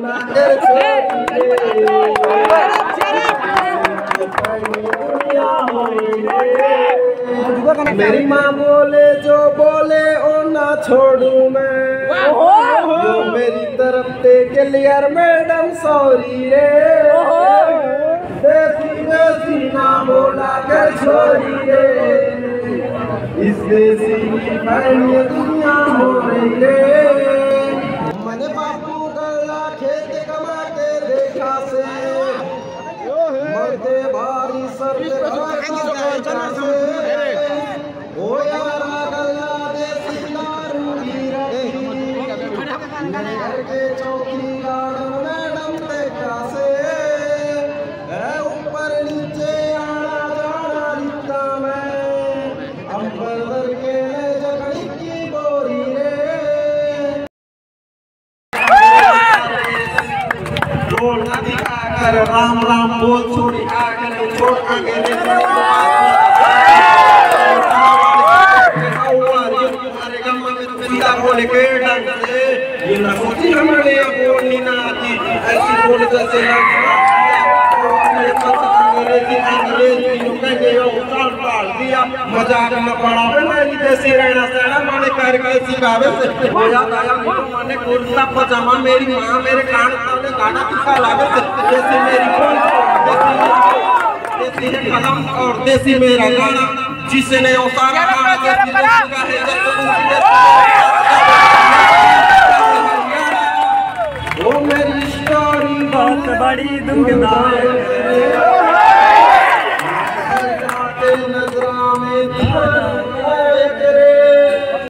बोला कर छोरी रे। मेरी माँ बोले जो बोले ओ ना छोड़ू मैं, जो मेरी तरफ से क्लियर मैडम सॉरी रे। देसी देसी ना बोला कर छोरी रे, इस देसी की पहली दुनिया हो रही रे। मैंने बापू गला खेत कमा के देखा से, मरते भारी सर से ओ यारा गला देसी दारू की रही, घर के चौकीदार मैडम देखा से ऊपर नीचे आना जाना लिखता मैं, अंबर के जगड़ी की बोरी रे। राम राम बोल छोड़ी आगे छोड़ आगे बोले के ढंग से ये ना सोची हमारे बोलनी ना आती, ऐसी बोल जैसे मजाक न पड़ा मेरी जैसी रहना सहना माने करके सिखावे से होया गया माने कुर्ता पजामा। मेरी माँ मेरे कान सामने गाना दिखा लागे जैसे मेरी देसी कलम और देसी मेरा गाना, जिसने उतारा वो मेरी स्टोरी बहुत बड़ी दुखदाई।